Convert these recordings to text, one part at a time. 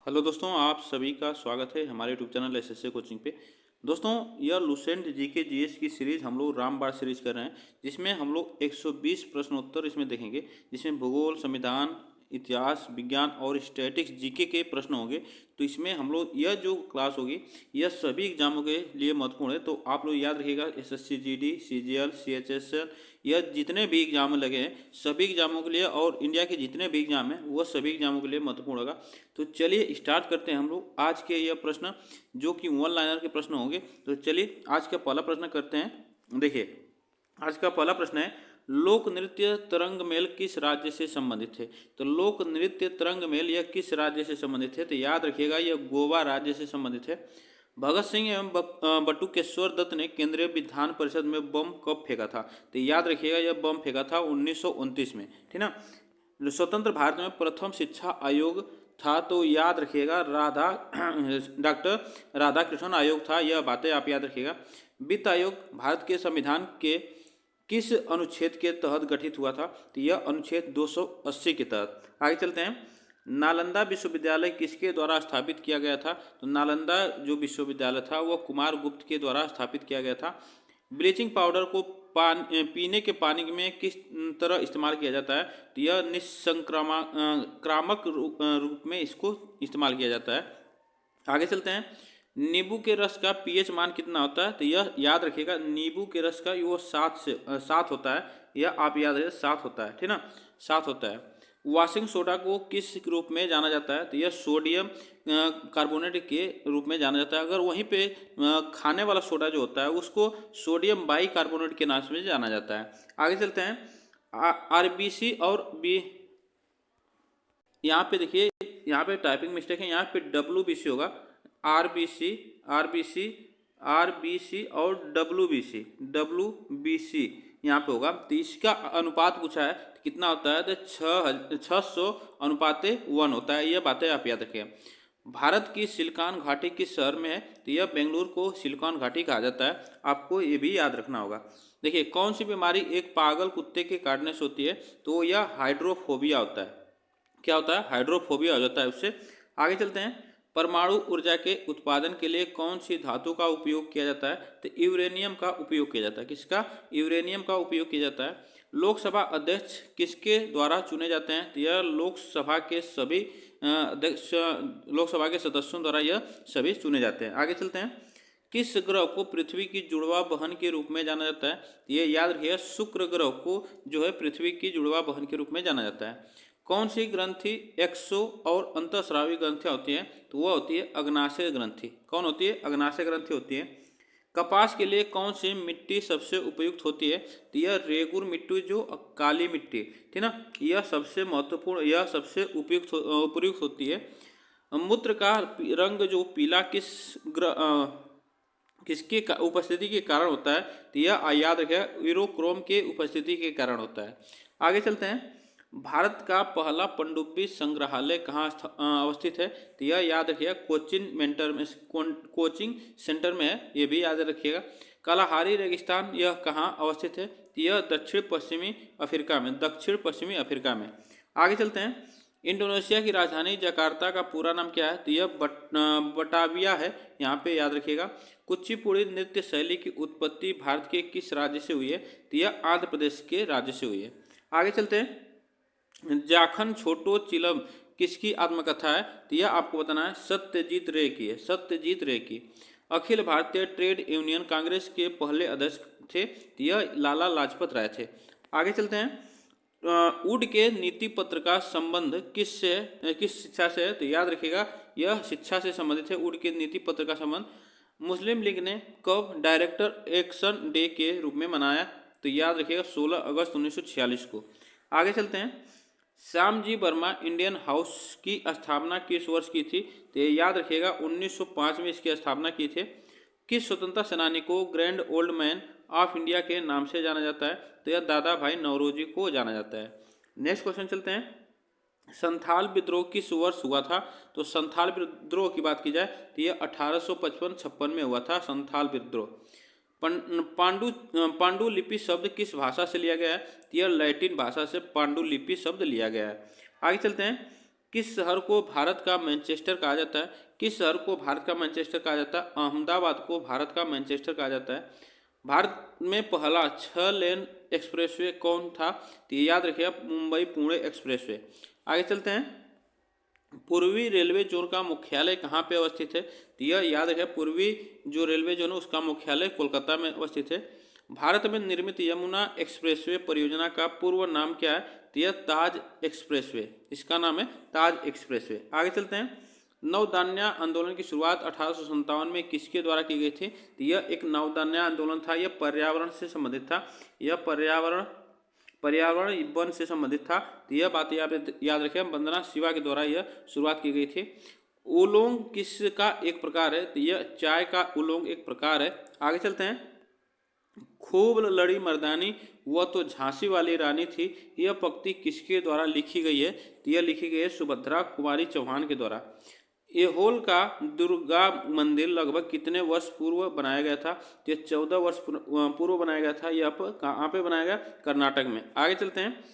Hello दोस्तों, आप सभी का स्वागत है हमारे यूट्यूब चैनल एसएससी कोचिंग पे। दोस्तों, यह लुसेंट जीके जीएस की सीरीज़ हम लोग रामबाण सीरीज कर रहे हैं, जिसमें हम लोग 120 प्रश्नोत्तर इसमें देखेंगे, जिसमें भूगोल, संविधान, इतिहास, विज्ञान और स्टैटिक्स जीके के प्रश्न होंगे। तो इसमें हम लोग यह जो क्लास होगी यह सभी एग्जामों के लिए महत्वपूर्ण है। तो आप लोग याद रखिएगा, एसएससी जीडी, सीजीएल, सीएचएसएल, यह जितने भी एग्जाम लगे हैं सभी एग्जामों के लिए, और इंडिया के जितने भी एग्जाम हैं वह सभी एग्जामों के लिए महत्वपूर्ण होगा। तो चलिए स्टार्ट करते हैं हम लोग आज के यह प्रश्न, जो कि वन लाइनर के प्रश्न होंगे। तो चलिए आज का पहला प्रश्न करते हैं। देखिए, आज का पहला प्रश्न है, लोक नृत्य तरंग मेल किस राज्य से संबंधित है। तो लोक नृत्य तरंग मेल यह किस राज्य से संबंधित है। तो याद रखिएगा, यह गोवा राज्य से संबंधित है। भगत सिंह एवं बटुकेश्वर दत्त ने केंद्रीय विधान परिषद में बम कब फेंका था। तो याद रखिएगा, यह बम फेंका था 1929 में, ठीक ना। स्वतंत्र भारत में प्रथम शिक्षा आयोग था, तो याद रखिएगा डॉक्टर राधाकृष्णन आयोग था। यह बातें आप याद रखिएगा। वित्त आयोग भारत के संविधान के किस अनुच्छेद के तहत गठित हुआ था। तो यह अनुच्छेद 280 के तहत। आगे चलते हैं। नालंदा विश्वविद्यालय किसके द्वारा स्थापित किया गया था। तो नालंदा जो विश्वविद्यालय था वह कुमार गुप्त के द्वारा स्थापित किया गया था। ब्लीचिंग पाउडर को पीने के पानी में किस तरह इस्तेमाल किया जाता है। तो यह निसंक्रामक रूप में इसको इस्तेमाल किया जाता है। आगे चलते हैं। नींबू के रस का पीएच मान कितना होता है। तो यह याद रखिएगा, नींबू के रस का वो 7 होता है। यह आप याद रखिए, 7 होता है, ठीक ना, 7 होता है। वॉशिंग सोडा को किस रूप में जाना जाता है। तो यह सोडियम कार्बोनेट के रूप में जाना जाता है। अगर वहीं पे खाने वाला सोडा जो होता है उसको सोडियम बाई कार्बोनेट के नाम से जाना जाता है। आगे चलते हैं। आरबीसी और बी, यहाँ पे देखिए, यहाँ पे टाइपिंग मिस्टेक है, यहाँ पे डब्ल्यूबीसी होगा। आरबीसी, आरबीसी, आरबीसी और डब्ल्यूबीसी यहाँ पे होगा। तो इसका अनुपात पूछा है कितना होता है। तो 600 अनुपात 1 होता है। यह बातें आप याद रखिए। भारत की सिलिकॉन घाटी किस शहर में है। तो यह बेंगलुरु को सिलिकॉन घाटी कहा जाता है। आपको ये भी याद रखना होगा। देखिए, कौन सी बीमारी एक पागल कुत्ते के काटने से होती है। तो यह हाइड्रोफोबिया होता है। क्या होता है, हाइड्रोफोबिया हो जाता है उससे। आगे चलते हैं। परमाणु ऊर्जा के उत्पादन के लिए कौन सी धातु का उपयोग किया जाता है। तो यूरेनियम का उपयोग किया जाता है। किसका, यूरेनियम का उपयोग किया जाता है। लोकसभा अध्यक्ष किसके द्वारा चुने जाते हैं। तो यह लोकसभा के सभी अध्यक्ष, लोकसभा के सदस्यों द्वारा यह सभी चुने जाते हैं। आगे चलते हैं। किस ग्रह को पृथ्वी की जुड़वा बहन के रूप में जाना जाता है। ये याद रखिए, शुक्र ग्रह को जो है पृथ्वी की जुड़वा बहन के रूप में जाना जाता है। कौन सी ग्रंथि एक्सो और अंतःस्रावी ग्रंथियाँ होती हैं। तो वह होती है अग्नाशय ग्रंथि। कौन होती है, अग्नाशय ग्रंथि होती है। कपास के लिए कौन सी मिट्टी सबसे उपयुक्त होती है। तो यह रेगुर मिट्टी, जो काली मिट्टी, ठीक ना, यह सबसे महत्वपूर्ण, यह सबसे उपयुक्त होती है। मूत्र का रंग जो पीला किसके उपस्थिति के कारण होता है। तो यह याद रखिएगा, यूरोक्रोम के उपस्थिति के कारण होता है। आगे चलते हैं। भारत का पहला पनडुब्बी संग्रहालय कहाँ अवस्थित है। तो यह याद रखिएगा, कोचिंग सेंटर में है। ये भी याद रखिएगा। कालाहारी रेगिस्तान यह कहाँ अवस्थित है। तो यह दक्षिण पश्चिमी अफ्रीका में। आगे चलते हैं। इंडोनेशिया की राजधानी जकार्ता का पूरा नाम क्या है। तो यह बटाविया है। यहाँ पे याद रखिएगा। कुचिपुड़ी नृत्य शैली की उत्पत्ति भारत के किस राज्य से हुई है। तो यह आंध्र प्रदेश के राज्य से हुई है। आगे चलते हैं। जाखन छोटो चिलम किसकी आत्मकथा है। तो यह आपको बताना है, सत्यजीत रे की है, सत्यजीत रे की। अखिल भारतीय ट्रेड यूनियन कांग्रेस के पहले अध्यक्ष थे। तो यह लाला लाजपत राय थे। आगे चलते हैं। वुड के नीति पत्र का संबंध किस शिक्षा से है। तो याद रखिएगा, यह शिक्षा से संबंधित है। वुड के नीति पत्र का संबंध मुस्लिम लीग ने कब डायरेक्टर एक्शन डे के रूप में मनाया। तो याद रखिएगा, 16 अगस्त 1946 को। आगे चलते हैं। श्यामजी वर्मा इंडियन हाउस की स्थापना किस वर्ष की थी। तो याद रखिएगा, 1905 में इसकी स्थापना की थी। किस स्वतंत्रता सेनानी को grand old man of India के नाम से जाना जाता है। तो यह दादा भाई नौरोजी को जाना जाता है। नेक्स्ट क्वेश्चन चलते हैं। संथाल विद्रोह किस वर्ष हुआ था। तो संथाल विद्रोह की बात की जाए तो यह 1855-56 में हुआ था, संथाल विद्रोह। पांडुलिपि शब्द किस भाषा से लिया गया है। तो यह लैटिन भाषा से पांडुलिपि शब्द लिया गया है। आगे चलते हैं। किस शहर को भारत का मैनचेस्टर कहा जाता है? किस शहर को भारत का मैनचेस्टर कहा जाता है? अहमदाबाद को भारत का मैनचेस्टर कहा जाता है। भारत में पहला 6 लेन एक्सप्रेसवे कौन था? तो ये याद रखिएगा, मुंबई पुणे एक्सप्रेसवे। आगे चलते हैं, पूर्वी रेलवे जोन का मुख्यालय कहाँ पे अवस्थित है? तो यह याद रखिए, पूर्वी जो रेलवे जोन है उसका मुख्यालय कोलकाता में अवस्थित है। भारत में निर्मित यमुना एक्सप्रेसवे परियोजना का पूर्व नाम क्या है? तो यह ताज एक्सप्रेसवे, इसका नाम है ताज एक्सप्रेसवे। आगे चलते हैं, नवदान्या आंदोलन की शुरुआत 1857 में किसके द्वारा की गई थी? तो यह एक नवदान्या आंदोलन था, यह पर्यावरण से संबंधित था, यह पर्यावरण वन से संबंधित था। तो यह बात याद रखें, वंदना शिवा के द्वारा यह शुरुआत की गई थी। उलोंग किसका एक प्रकार है? तो यह चाय का उलोंग एक प्रकार है। आगे चलते हैं, खूब लड़ी मर्दानी वह तो झांसी वाली रानी थी, यह पंक्ति किसके द्वारा लिखी गई है? तो यह लिखी गई है सुभद्रा कुमारी चौहान के द्वारा। ऐहोल का दुर्गा मंदिर लगभग कितने वर्ष पूर्व बनाया गया था? तो यह 14 वर्ष पूर्व बनाया गया था। यह कहाँ पे बनाया गया? कर्नाटक में। आगे चलते हैं,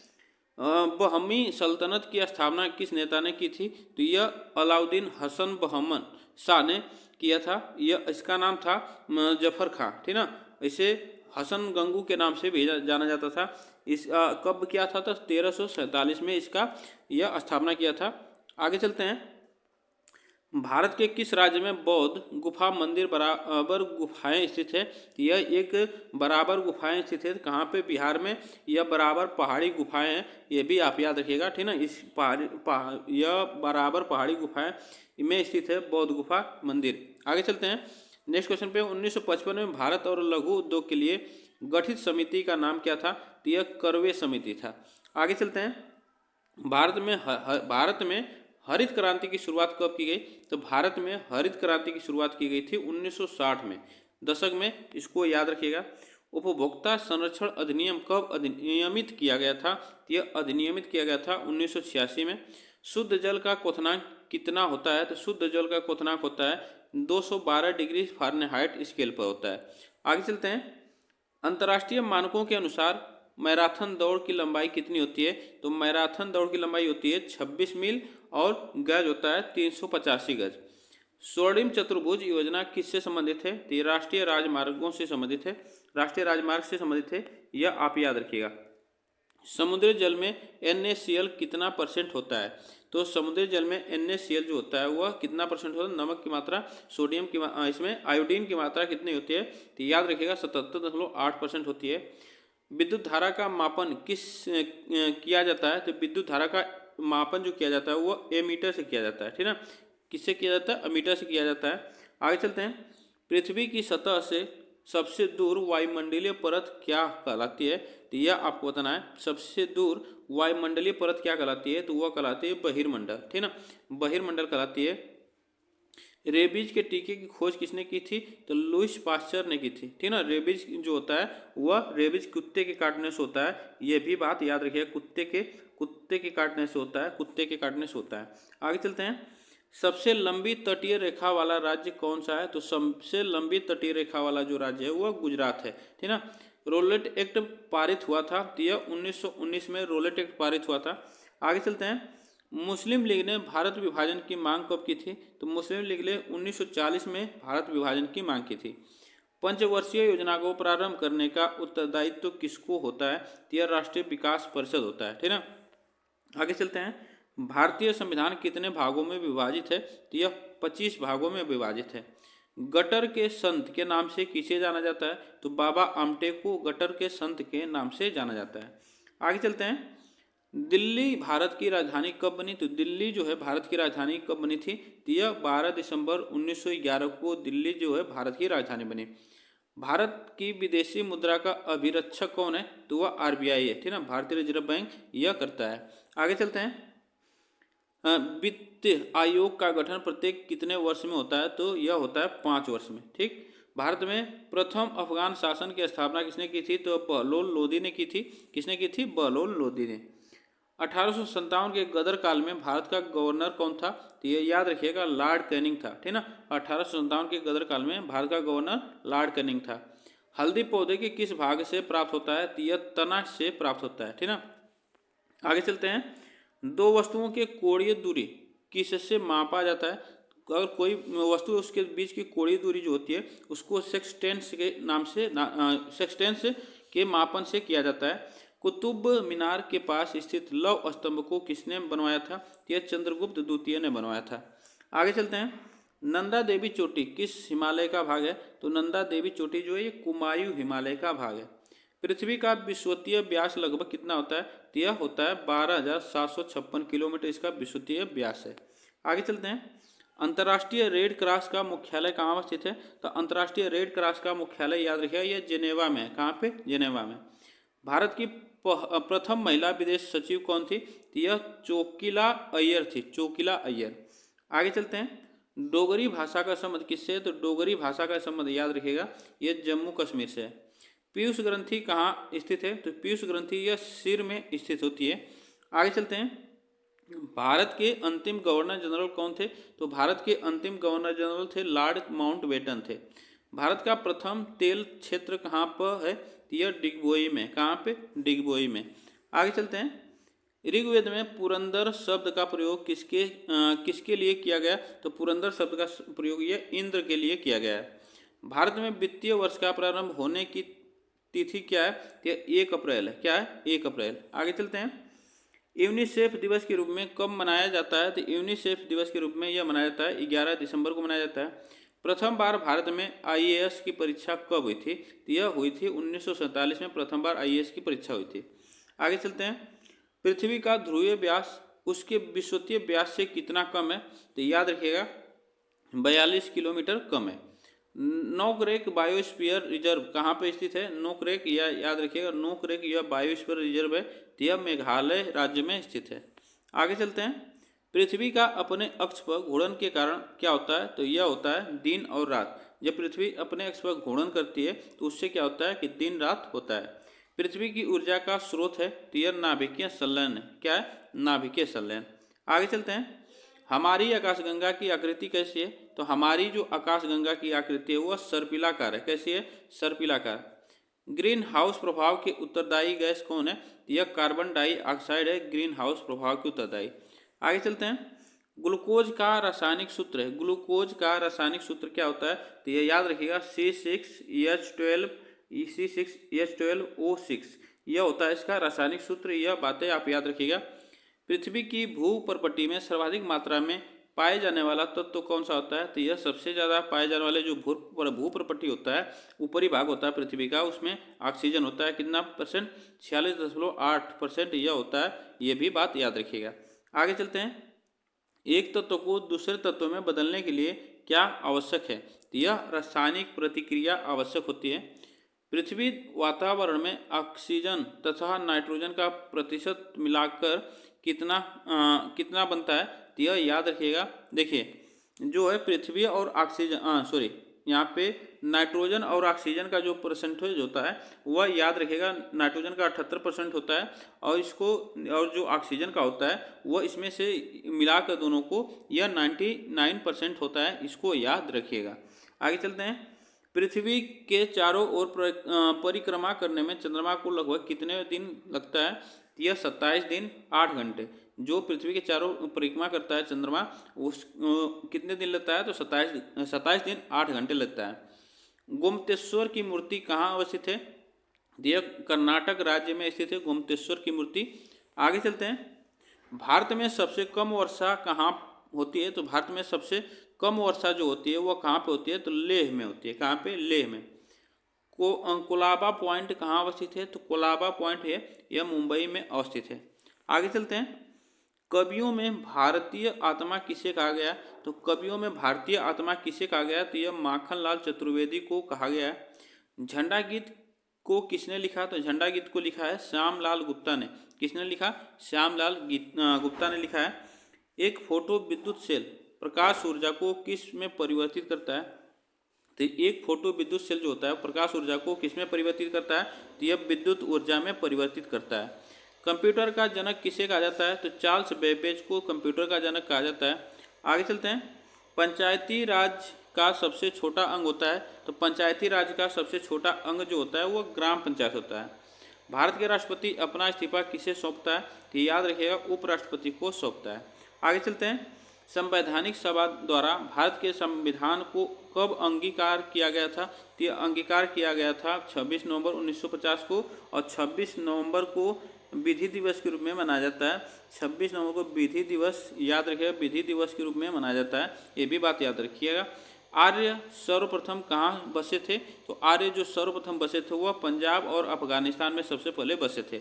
बहमी सल्तनत की स्थापना किस नेता ने की थी? तो यह अलाउद्दीन हसन बहमन शाह ने किया था। यह इसका नाम था जफर खां, ठीक ना। इसे हसन गंगू के नाम से भी जाना जाता था। इस कब किया था? तो 1347 में इसका यह स्थापना किया था। आगे चलते हैं, भारत के किस राज्य में बौद्ध गुफा मंदिर बराबर गुफाएं स्थित है? यह एक बराबर गुफाएं स्थित है। कहाँ पे? बिहार में। यह बराबर पहाड़ी गुफाएं हैं, ये भी आप याद रखिएगा, ठीक ना। इस यह बराबर पहाड़ी गुफाएं में स्थित है बौद्ध गुफा मंदिर। आगे चलते हैं, नेक्स्ट क्वेश्चन पे। 1955 में भारत और लघु उद्योग के लिए गठित समिति का नाम क्या था? तो यह करवे समिति था। आगे चलते हैं, भारत में हरित क्रांति की शुरुआत कब की गई? तो भारत में हरित क्रांति की शुरुआत की गई थी 1960 में, दशक में, इसको याद रखिएगा। उपभोक्ता संरक्षण अधिनियम कब अधिनियमित किया गया था? यह अधिनियमित किया गया था 1986 में। शुद्ध जल का क्वथनांक कितना होता है? तो शुद्ध जल का क्वथनांक होता है 212 डिग्री फ़ारेनहाइट स्केल पर होता है। आगे चलते हैं, अंतर्राष्ट्रीय मानकों के अनुसार मैराथन दौड़ की लंबाई कितनी होती है? तो मैराथन दौड़ की लंबाई होती है 26 मील और गज होता है 385 गज। स्वर्णिम चतुर्भुज योजना किससे संबंधित है? तो राष्ट्रीय राजमार्गों से संबंधित है, राष्ट्रीय राजमार्ग से संबंधित है, यह आप याद रखिएगा। समुद्री जल में NaCl कितना % होता है? तो समुद्री जल में NaCl जो होता है वह कितना % होता है? नमक की मात्रा, सोडियम की इसमें आयोडीन की मात्रा कितनी होती है? तो याद रखिएगा 77.8% होती है। विद्युत धारा का मापन किस किया जाता है? तो विद्युत धारा का मापन जो किया जाता है वो एमीटर से किया जाता है, ठीक ना। किससे किया जाता है? अमीटर से किया जाता है। आगे चलते हैं, पृथ्वी की सतह से सबसे दूर वायुमंडलीय परत क्या कहलाती है? तो यह आपको बताना है। सबसे दूर वायुमंडलीय परत क्या कहलाती है? तो वह कहलाती है बहिर्मंडल, ठीक ना, बहिर्मंडल कहलाती है। रेबीज के टीके की खोज किसने की थी? तो लुईस पास्चर ने की थी, ठीक ना। रेबीज जो होता है वह रेबीज कुत्ते के काटने से होता है, यह भी बात याद रखिए, कुत्ते के काटने से होता है, कुत्ते के काटने से होता है। आगे चलते हैं, सबसे लंबी तटीय रेखा वाला राज्य कौन सा है? तो सबसे लंबी तटीय रेखा वाला जो राज्य है वह गुजरात है, ठीक ना। रोलेट एक्ट पारित हुआ था, तो यह 1919 में रोलेट एक्ट पारित हुआ था। आगे चलते हैं, मुस्लिम लीग ने भारत विभाजन की मांग कब की थी? तो मुस्लिम लीग ने 1940 में भारत विभाजन की मांग की थी। पंचवर्षीय योजना को प्रारंभ करने का उत्तरदायित्व किसको होता है? तो यह राष्ट्रीय विकास परिषद होता है, ठीक ना। आगे चलते हैं, भारतीय संविधान कितने भागों में विभाजित है? तो यह 25 भागों में विभाजित है। गटर के संत के नाम से किसे जाना जाता है? तो बाबा आमटे को गटर के संत के नाम से जाना जाता है। आगे चलते हैं, दिल्ली भारत की राजधानी कब बनी? तो दिल्ली जो है भारत की राजधानी कब बनी थी? तो यह 12 दिसंबर 1911 को दिल्ली जो है भारत की राजधानी बनी। भारत की विदेशी मुद्रा का अभिरक्षक कौन है? तो वह RBI है, ठीक ना, भारतीय रिजर्व बैंक यह करता है। आगे चलते हैं, वित्त आयोग का गठन प्रत्येक कितने वर्ष में होता है? तो यह होता है 5 वर्ष में, ठीक। भारत में प्रथम अफगान शासन की स्थापना किसने की थी? तो बहलोल लोदी ने की थी। किसने की थी? बहलोल लोदी ने। 1857 के गदर काल में भारत का गवर्नर कौन था? तो ये याद रखिएगा, लॉर्ड कैनिंग था, ठीक ना। 1857 के गदर काल में भारत का गवर्नर लॉर्ड कैनिंग था। हल्दी पौधे के किस भाग से प्राप्त होता है? तो यह तना से प्राप्त होता है, ठीक ना। आगे चलते हैं, दो वस्तुओं के कोणीय दूरी किससे मापा जाता है? अगर कोई वस्तु उसके बीच की कोणीय दूरी जो होती है उसको सेक्सटेंस के नाम से सेक्सटेंस के मापन से किया जाता है। कुतुब मीनार के पास स्थित लौह स्तंभ को किसने बनवाया था? यह चंद्रगुप्त द्वितीय ने बनवाया था। आगे चलते हैं। नंदा देवी चोटी किस हिमालय का भाग है? तो नंदा देवी चोटी जो है ये कुमायूं हिमालय का भाग है। पृथ्वी का विषुवतीय व्यास लगभग कितना होता है? तो यह होता है 12,756 किलोमीटर इसका विषुवतीय व्यास है। आगे चलते हैं। अंतर्राष्ट्रीय रेड क्रॉस का मुख्यालय कहाँ अवस्थित है? तो अंतर्राष्ट्रीय रेड क्रॉस का मुख्यालय याद रखिएगा यह जेनेवा में है। कहाँ पे? जेनेवा में। भारत की प्रथम महिला विदेश सचिव कौन थी? तो यह चोकिला अय्यर थी, चोकिला अय्यर। आगे चलते हैं। डोगरी भाषा का संबंध किससे है? तो डोगरी भाषा का संबंध याद रखिएगा यह जम्मू कश्मीर से है। पीयूष ग्रंथि कहाँ स्थित है? तो पीयूष ग्रंथि यह सिर में स्थित होती है। आगे चलते हैं। भारत के अंतिम गवर्नर जनरल कौन थे? तो भारत के अंतिम गवर्नर जनरल थे लॉर्ड माउंटबेटन थे। भारत का प्रथम तेल क्षेत्र कहाँ पर है? यह डिगबोई में। कहाँ पे? डिगबोई में। आगे चलते हैं। ऋग्वेद में पुरंदर शब्द का प्रयोग किसके लिए किया गया? तो पुरंदर शब्द का प्रयोग यह इंद्र के लिए किया गया है। भारत में वित्तीय वर्ष का प्रारंभ होने की तिथि क्या है? तो 1 अप्रैल है। क्या है? 1 अप्रैल। आगे चलते हैं। यूनिसेफ दिवस के रूप में कब मनाया जाता है? तो यूनिसेफ दिवस के रूप में यह मनाया जाता है 11 दिसंबर को मनाया जाता है। प्रथम बार भारत में आईएएस की परीक्षा कब हुई थी? तो यह हुई थी 1947 में प्रथम बार आईएएस की परीक्षा हुई थी। आगे चलते हैं। पृथ्वी का ध्रुवीय व्यास उसके विषुवतीय व्यास से कितना कम है? तो याद रखिएगा 42 किलोमीटर कम है। नोकरेक बायोस्फीयर रिजर्व कहाँ पर स्थित है? नोकरेक यह याद रखिएगा नोकरेक यह बायोस्फीयर रिजर्व है, यह मेघालय राज्य में स्थित है। आगे चलते हैं। पृथ्वी का अपने अक्ष पर घूर्णन के कारण क्या होता है? तो यह होता है दिन और रात। जब पृथ्वी अपने अक्ष पर घूर्णन करती है तो उससे क्या होता है कि दिन रात होता है। पृथ्वी की ऊर्जा का स्रोत है तो यह नाभिकीय संलयन है। क्या है? नाभिकीय संलयन। आगे चलते हैं। हमारी आकाशगंगा की आकृति कैसी है? तो हमारी जो आकाशगंगा की आकृति है वह सर्पिलाकार है। कैसी है? सर्पिलाकार। ग्रीन हाउस प्रभाव के उत्तरदायी गैस कौन है? यह कार्बन डाइऑक्साइड है, ग्रीन हाउस प्रभाव के उत्तरदायी। आगे चलते हैं। ग्लूकोज का रासायनिक सूत्र है। ग्लूकोज का रासायनिक सूत्र क्या होता है? तो यह याद रखिएगा C6H12O6 यह होता है इसका रासायनिक सूत्र। यह बातें आप याद रखिएगा। पृथ्वी की भूपर्पट्टी में सर्वाधिक मात्रा में पाए जाने वाला तत्व तो कौन सा होता है? तो यह सबसे ज़्यादा पाए जाने वाले जो भूपर्पट्टी होता है, ऊपरी भाग होता है पृथ्वी का, उसमें ऑक्सीजन होता है। कितना परसेंट? 46.8% यह होता है। यह भी बात याद रखिएगा। आगे चलते हैं। एक तत्व को दूसरे तत्व में बदलने के लिए क्या आवश्यक है? तो यह रासायनिक प्रतिक्रिया आवश्यक होती है। पृथ्वी वातावरण में ऑक्सीजन तथा नाइट्रोजन का प्रतिशत मिलाकर कितना बनता है? तो यह याद रखिएगा। देखिए जो है पृथ्वी और ऑक्सीजन यहाँ पे नाइट्रोजन और ऑक्सीजन का जो परसेंटेज होता है वह याद रखिएगा नाइट्रोजन का 78% होता है और जो ऑक्सीजन का होता है वह इसमें से मिलाकर दोनों को यह 99% होता है। इसको याद रखिएगा। आगे चलते हैं। पृथ्वी के चारों ओर परिक्रमा करने में चंद्रमा को लगभग कितने दिन लगता है? यह 27 दिन 8 घंटे। जो पृथ्वी के चारों परिक्रमा करता है चंद्रमा उस कितने दिन लगता है? तो 27 दिन 8 घंटे लगता है। गोमतेश्वर की मूर्ति कहाँ अवस्थित है? यह कर्नाटक राज्य में स्थित है गोमतेश्वर की मूर्ति। आगे चलते हैं। भारत में सबसे कम वर्षा कहाँ होती है? तो भारत में सबसे कम वर्षा जो होती है वह कहाँ पे होती है? तो लेह में होती है। कहाँ पे? लेह में। कोलाबा पॉइंट कहाँ अवस्थित है? तो कोलाबा पॉइंट है यह मुंबई में अवस्थित है। आगे चलते हैं। कवियों में भारतीय आत्मा किसे कहा गया? तो कवियों में भारतीय आत्मा किसे कहा गया? तो यह माखनलाल चतुर्वेदी को कहा गया। झंडा गीत को किसने लिखा? तो झंडा गीत को लिखा है श्यामलाल गुप्ता ने। किसने लिखा? श्यामलाल गुप्ता ने लिखा है। एक फोटो विद्युत सेल प्रकाश ऊर्जा को किस में परिवर्तित करता है? तो एक फोटो विद्युत सेल जो होता है प्रकाश ऊर्जा को किस में परिवर्तित करता है? तो यह विद्युत ऊर्जा में परिवर्तित करता है। कंप्यूटर का जनक किसे कहा जाता है? तो चार्ल्स बेबेज को कंप्यूटर का जनक कहा जाता है। आगे चलते हैं। पंचायती राज का सबसे छोटा अंग होता है। तो पंचायती राज का सबसे छोटा अंग जो होता है वह ग्राम पंचायत होता है। भारत के राष्ट्रपति अपना इस्तीफा किसे सौंपता है? तो याद रखिएगा उपराष्ट्रपति को सौंपता है। आगे चलते हैं। संवैधानिक सभा द्वारा भारत के संविधान को कब अंगीकार किया गया था? तो यह अंगीकार किया गया था 26 नवंबर 1950 को, और 26 नवंबर को विधि दिवस के रूप में मनाया जाता है। 26 नवंबर को विधि दिवस, याद रखिएगा, विधि दिवस के रूप में मनाया जाता है, ये भी बात याद रखिएगा। आर्य सर्वप्रथम कहाँ बसे थे? तो आर्य जो सर्वप्रथम बसे थे वह पंजाब और अफगानिस्तान में सबसे पहले बसे थे।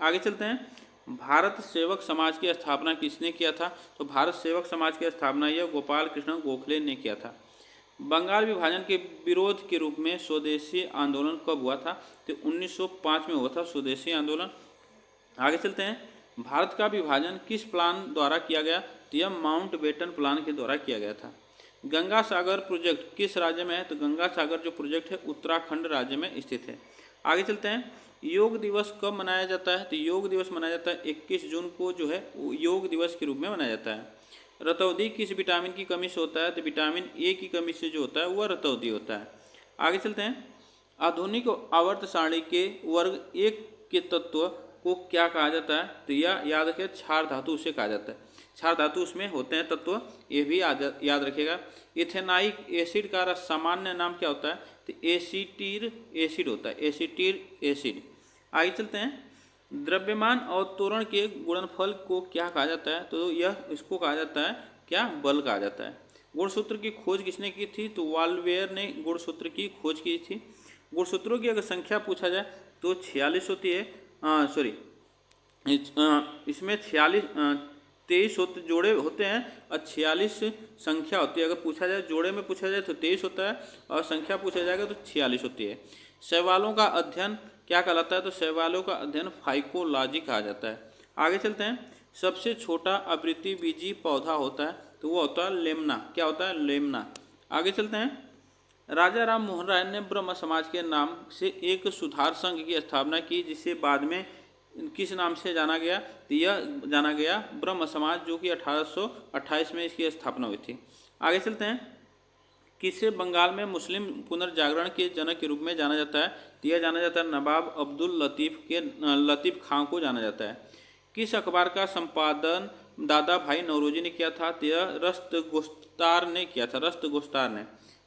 आगे चलते हैं। भारत सेवक समाज की स्थापना किसने किया था? तो भारत सेवक समाज की स्थापना यह गोपाल कृष्ण गोखले ने किया था। बंगाल विभाजन के विरोध के रूप में स्वदेशी आंदोलन कब हुआ था? तो 1905 में हुआ था स्वदेशी आंदोलन। आगे चलते हैं। भारत का विभाजन किस प्लान द्वारा किया गया? तो यह माउंटबेटन प्लान के द्वारा किया गया था। गंगा सागर प्रोजेक्ट किस राज्य में है? तो गंगा सागर जो प्रोजेक्ट है उत्तराखंड राज्य में स्थित है। आगे चलते हैं। योग दिवस कब मनाया जाता है? तो योग दिवस मनाया जाता है 21 जून को, जो है योग दिवस के रूप में मनाया जाता है। रतौंधी किस विटामिन की कमी से होता है? तो विटामिन ए की कमी से जो होता है वह रतौंधी होता है। आगे चलते हैं। आधुनिक आवर्त सारणी के वर्ग 1 के तत्व को क्या कहा जाता है? तो यह याद रखिए क्षार धातु उसे कहा जाता है। क्षार धातु उसमें होते हैं तत्व, ये भी याद रखिएगा। इथेनाइक एसिड का सामान्य नाम क्या होता है? तो एसीटीर एसिड होता है, एसीटीर एसिड। आगे चलते हैं। द्रव्यमान अवतरण के गुणनफल को क्या कहा जाता है? तो यह इसको कहा जाता है क्या? बल कहा जाता है। गुणसूत्र की खोज किसने की थी? तो वाल्वेयर ने गुणसूत्र की खोज की थी। गुणसूत्रों की अगर संख्या पूछा जाए तो 46 होती है, इसमें 23 जोड़े होते हैं और 46 संख्या होती है। अगर पूछा जाए जोड़े में पूछा जाए तो 23 होता है और संख्या पूछा जाएगा तो 46 होती है। शैवालों का अध्ययन क्या कहलाता है? तो शैवालों का अध्ययन फाइकोलॉजी कहा जाता है। आगे चलते हैं। सबसे छोटा आवृत्तिबीजी पौधा होता है तो वो होता है लेमना। क्या होता है? लेमना। आगे चलते हैं। राजा राम मोहन राय ने ब्रह्म समाज के नाम से एक सुधार संघ की स्थापना की, जिसे बाद में किस नाम से जाना गया? तो यह जाना गया ब्रह्म समाज, जो कि 1828 में इसकी स्थापना हुई थी। आगे चलते हैं। किसे बंगाल में मुस्लिम पुनर्जागरण के जनक के रूप में जाना जाता है? तो यह जाना जाता है नवाब अब्दुल लतीफ़ खां को जाना जाता है। किस अखबार का संपादन दादा भाई नौरोजी ने किया था? तो यह रस्तगोस्तार ने किया था, रस्तगोस्तार ने।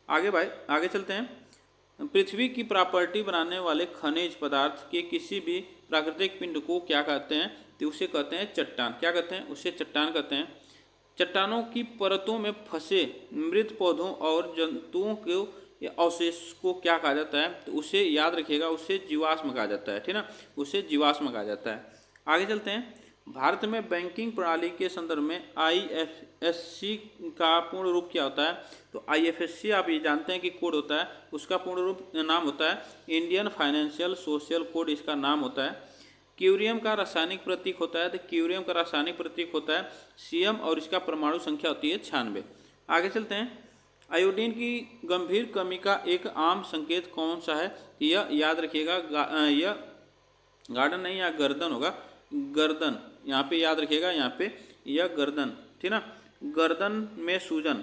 आगे चलते हैं। पृथ्वी की प्रॉपर्टी बनाने वाले खनिज पदार्थ के किसी भी प्राकृतिक पिंड को क्या कहते हैं? तो उसे कहते हैं चट्टान। क्या कहते हैं? उसे चट्टान कहते हैं। चट्टानों की परतों में फंसे मृत पौधों और जंतुओं के अवशेष को क्या कहा जाता है? तो उसे याद रखिएगा, उसे जीवाश्म कहा जाता है, ठीक ना, उसे जीवाश्म कहा जाता है। आगे चलते हैं। भारत में बैंकिंग प्रणाली के संदर्भ में IFSC का पूर्ण रूप क्या होता है? तो IFSC आप ये जानते हैं कि कोड होता है, उसका पूर्ण रूप नाम होता है इंडियन फाइनेंशियल सोशल कोड, इसका नाम होता है। क्यूरियम का रासायनिक प्रतीक होता है, तो क्यूरियम का रासायनिक प्रतीक होता है Cm और इसका परमाणु संख्या होती है 96। आगे चलते हैं। आयोडीन की गंभीर कमी का एक आम संकेत कौन सा है? यह याद रखिएगा, यह गार्डन नहीं, यहाँ गर्दन होगा, गर्दन, यहाँ पे याद रखिएगा, यहाँ पे यह गर्दन, ठीक ना, गर्दन में सूजन,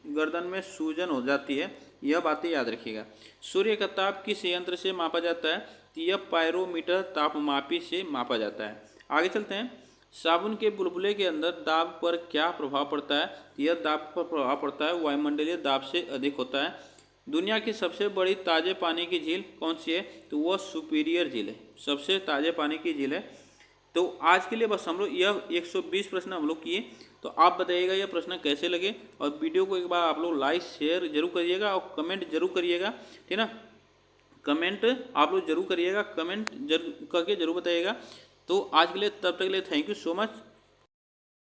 गर्दन में सूजन हो जाती है, यह बातें याद रखिएगा। सूर्य का ताप किस यंत्र से मापा जाता है? तो यह पायरोमीटर तापमापी से मापा जाता है। आगे चलते हैं। साबुन के बुलबुले के अंदर दाब पर क्या प्रभाव पड़ता है? यह दाब पर प्रभाव पड़ता है वायुमंडलीय दाब से अधिक होता है। दुनिया की सबसे बड़ी ताजे पानी की झील कौन सी है? तो वह सुपीरियर झील है, सबसे ताजे पानी की झील है। तो आज के लिए बस हम लोग यह 120 प्रश्न हम लोग किए। तो आप बताइएगा यह प्रश्न कैसे लगे, और वीडियो को एक बार आप लोग लाइक शेयर जरूर करिएगा और कमेंट जरूर करिएगा, ठीक ना, कमेंट आप लोग जरूर करिएगा, कमेंट करके जरूर बताइएगा। तो आज के लिए तब तक के लिए थैंक यू सो मच।